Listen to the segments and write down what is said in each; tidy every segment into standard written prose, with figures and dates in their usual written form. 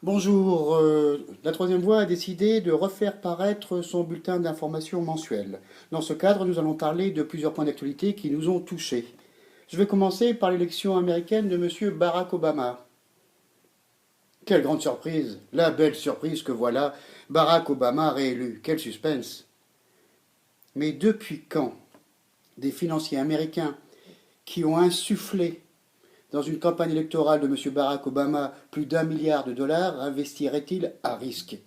Bonjour, la Troisième Voie a décidé de refaire paraître son bulletin d'information mensuel. Dans ce cadre, nous allons parler de plusieurs points d'actualité qui nous ont touchés. Je vais commencer par l'élection américaine de M. Barack Obama. Quelle grande surprise, la belle surprise que voilà, Barack Obama réélu. Quel suspense. Mais depuis quand des financiers américains qui ont insufflé dans une campagne électorale de M. Barack Obama plus d'1 milliard de dollars investirait-il à risque?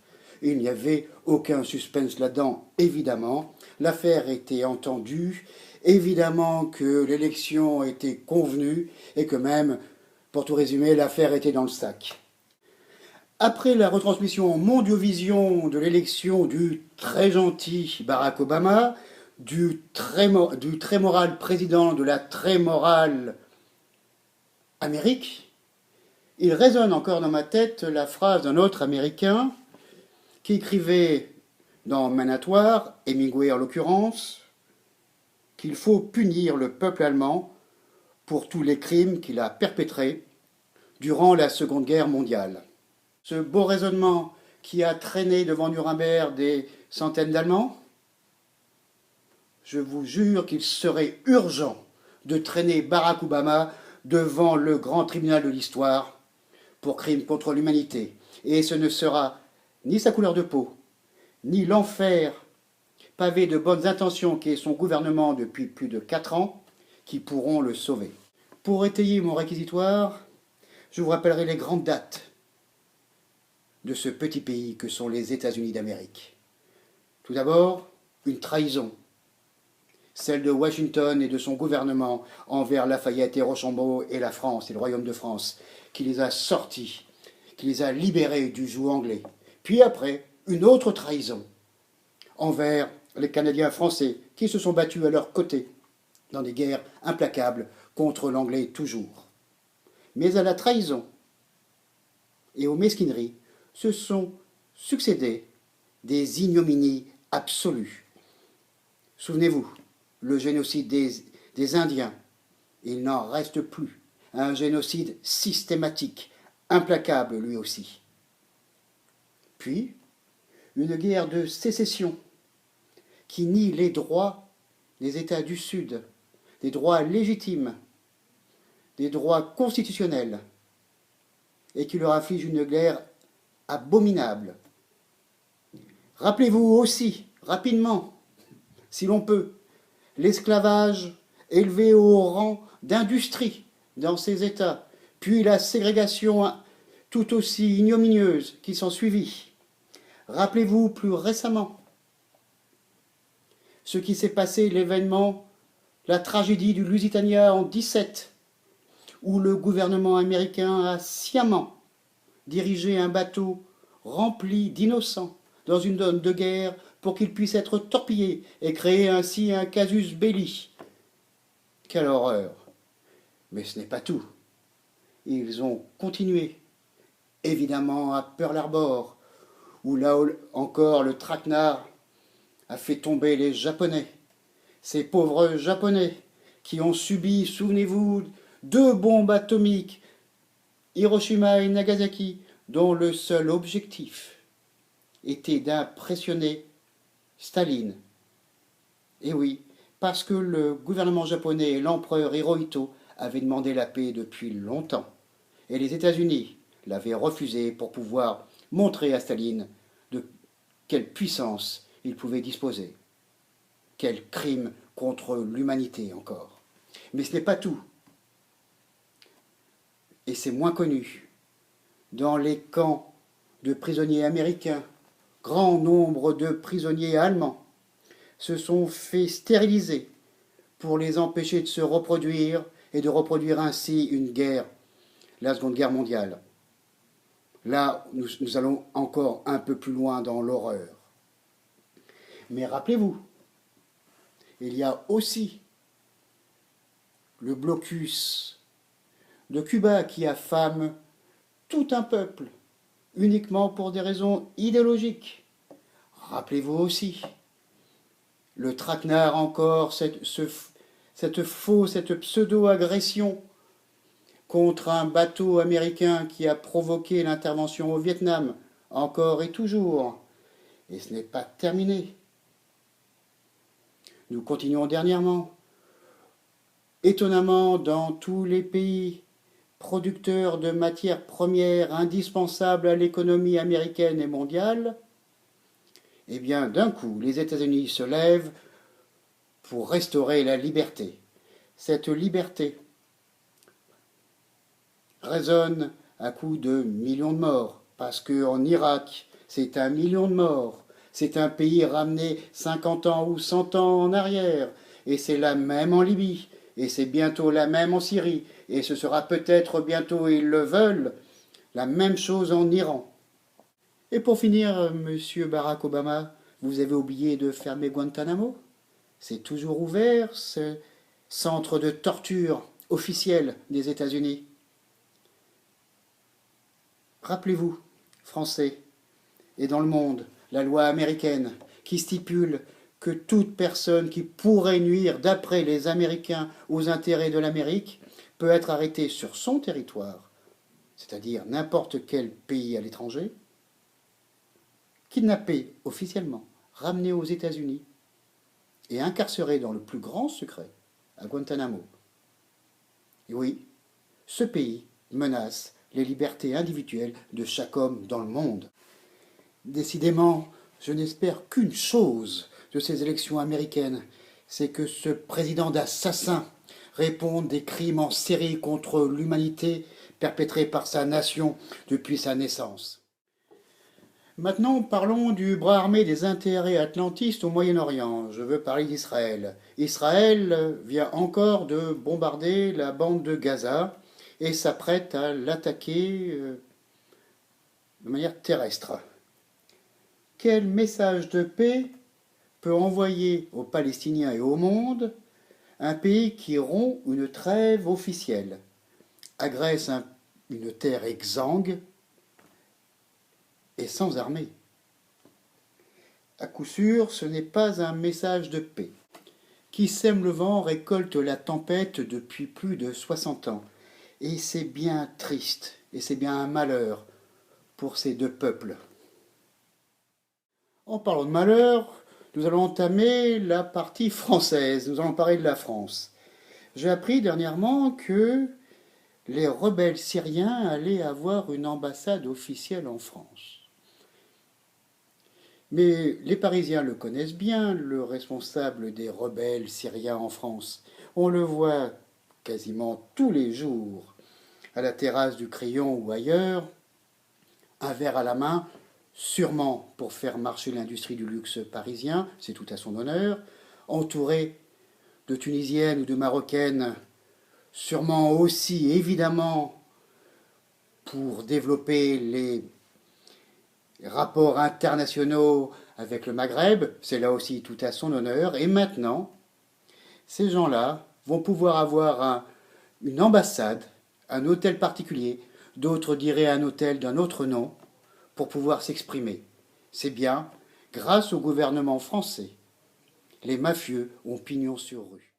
Il n'y avait aucun suspense là-dedans, évidemment. L'affaire était entendue, évidemment que l'élection était convenue et que même, pour tout résumer, l'affaire était dans le sac. Après la retransmission Mondiovision de l'élection du très gentil Barack Obama, du très moral président de la très morale Amérique, il résonne encore dans ma tête la phrase d'un autre Américain qui écrivait dans Manatoire, Hemingway en l'occurrence, qu'il faut punir le peuple allemand pour tous les crimes qu'il a perpétrés durant la Seconde Guerre mondiale. Ce beau raisonnement qui a traîné devant Nuremberg des centaines d'Allemands, je vous jure qu'il serait urgent de traîner Barack Obama devant le grand tribunal de l'histoire pour crimes contre l'humanité. Et ce ne sera ni sa couleur de peau, ni l'enfer pavé de bonnes intentions qui est son gouvernement depuis plus de 4 ans qui pourront le sauver. Pour étayer mon réquisitoire, je vous rappellerai les grandes dates de ce petit pays que sont les États-Unis d'Amérique. Tout d'abord, une trahison, celle de Washington et de son gouvernement envers Lafayette et Rochambeau et la France et le Royaume de France, qui les a sortis, qui les a libérés du joug anglais. Puis après, une autre trahison envers les Canadiens français qui se sont battus à leur côté dans des guerres implacables contre l'anglais toujours. Mais à la trahison et aux mesquineries se sont succédés des ignominies absolues. Souvenez-vous, le génocide des Indiens, il n'en reste plus. Un génocide systématique, implacable lui aussi. Puis, une guerre de sécession qui nie les droits des États du Sud, des droits légitimes, des droits constitutionnels, et qui leur afflige une guerre abominable. Rappelez-vous aussi, rapidement, si l'on peut, l'esclavage élevé au rang d'industrie dans ces États, puis la ségrégation tout aussi ignominieuse qui s'ensuivit. Rappelez-vous plus récemment ce qui s'est passé, l'événement, la tragédie du Lusitania en 17, où le gouvernement américain a sciemment dirigé un bateau rempli d'innocents dans une zone de guerre pour qu'il puisse être torpillé et créer ainsi un casus belli. Quelle horreur! Mais ce n'est pas tout. Ils ont continué, évidemment à Pearl Harbor, où là encore le traquenard a fait tomber les Japonais. Ces pauvres Japonais qui ont subi, souvenez-vous, 2 bombes atomiques, Hiroshima et Nagasaki, dont le seul objectif était d'impressionner Staline. Et oui, parce que le gouvernement japonais et l'empereur Hirohito avaient demandé la paix depuis longtemps. Et les États-Unis l'avaient refusé pour pouvoir montrer à Staline de quelle puissance il pouvait disposer. Quel crime contre l'humanité encore. Mais ce n'est pas tout. Et c'est moins connu. Dans les camps de prisonniers américains, grand nombre de prisonniers allemands se sont fait stériliser pour les empêcher de se reproduire et de reproduire ainsi une guerre, la Seconde Guerre mondiale. Là, nous allons encore un peu plus loin dans l'horreur. Mais rappelez-vous, il y a aussi le blocus de Cuba qui affame tout un peuple, uniquement pour des raisons idéologiques. Rappelez-vous aussi le traquenard encore, cette pseudo-agression contre un bateau américain qui a provoqué l'intervention au Vietnam, encore et toujours. Et ce n'est pas terminé. Nous continuons dernièrement. Étonnamment, dans tous les pays producteurs de matières premières indispensables à l'économie américaine et mondiale, eh bien, d'un coup, les États-Unis se lèvent pour restaurer la liberté. Cette liberté résonne à coups de millions de morts, parce qu'en Irak, c'est 1 million de morts. C'est un pays ramené 50 ans ou 100 ans en arrière, et c'est la même en Libye, et c'est bientôt la même en Syrie, et ce sera peut-être bientôt, ils le veulent, la même chose en Iran. Et pour finir, monsieur Barack Obama, vous avez oublié de fermer Guantanamo? C'est toujours ouvert, ce centre de torture officiel des États-Unis. Rappelez-vous, Français, et dans le monde, la loi américaine qui stipule que toute personne qui pourrait nuire, d'après les Américains, aux intérêts de l'Amérique, peut être arrêtée sur son territoire, c'est-à-dire n'importe quel pays à l'étranger, kidnappée officiellement, ramenée aux États-Unis et incarcérée dans le plus grand secret à Guantanamo. Et oui, ce pays menace les libertés individuelles de chaque homme dans le monde. Décidément, je n'espère qu'une chose de ces élections américaines, c'est que ce président d'assassin réponde des crimes en série contre l'humanité perpétrés par sa nation depuis sa naissance. Maintenant, parlons du bras armé des intérêts atlantistes au Moyen-Orient. Je veux parler d'Israël. Israël vient encore de bombarder la bande de Gaza et s'apprête à l'attaquer de manière terrestre. Quel message de paix peut envoyer aux Palestiniens et au monde un pays qui rompt une trêve officielle, agresse une terre exsangue et sans armée? À coup sûr, ce n'est pas un message de paix. Qui sème le vent récolte la tempête depuis plus de 60 ans. Et c'est bien triste, et c'est bien un malheur pour ces deux peuples. En parlant de malheur, nous allons entamer la partie française, nous allons parler de la France. J'ai appris dernièrement que les rebelles syriens allaient avoir une ambassade officielle en France. Mais les Parisiens le connaissent bien, le responsable des rebelles syriens en France. On le voit quasiment tous les jours, à la terrasse du Crayon ou ailleurs, un verre à la main, sûrement pour faire marcher l'industrie du luxe parisien, c'est tout à son honneur, entouré de Tunisiennes ou de Marocaines, sûrement aussi évidemment pour développer les rapports internationaux avec le Maghreb, c'est là aussi tout à son honneur, et maintenant, ces gens-là vont pouvoir avoir une ambassade, un hôtel particulier, d'autres diraient un hôtel d'un autre nom, pour pouvoir s'exprimer. C'est bien grâce au gouvernement français. Les mafieux ont pignon sur rue.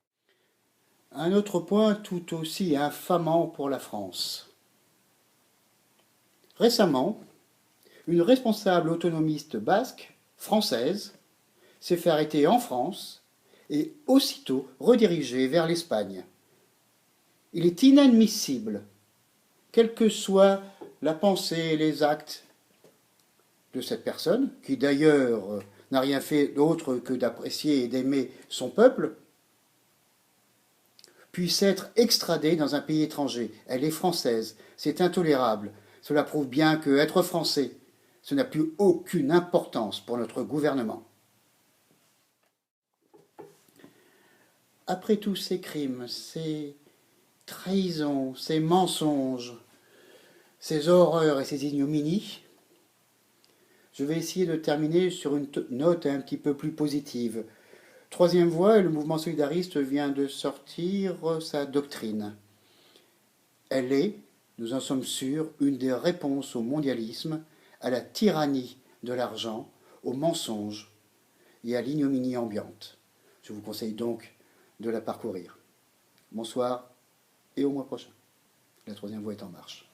Un autre point tout aussi infamant pour la France. Récemment, une responsable autonomiste basque, française, s'est fait arrêter en France et aussitôt redirigée vers l'Espagne. Il est inadmissible, quelle que soit la pensée et les actes de cette personne, qui d'ailleurs n'a rien fait d'autre que d'apprécier et d'aimer son peuple, puisse être extradée dans un pays étranger. Elle est française, c'est intolérable. Cela prouve bien que être français, ce n'a plus aucune importance pour notre gouvernement. Après tous ces crimes, ces trahisons, ces mensonges, ces horreurs et ces ignominies, je vais essayer de terminer sur une note un petit peu plus positive. Troisième Voie, le mouvement solidariste vient de sortir sa doctrine. Elle est, nous en sommes sûrs, une des réponses au mondialisme, à la tyrannie de l'argent, au mensonge et à l'ignominie ambiante. Je vous conseille donc de la parcourir. Bonsoir et au mois prochain. La troisième voie est en marche.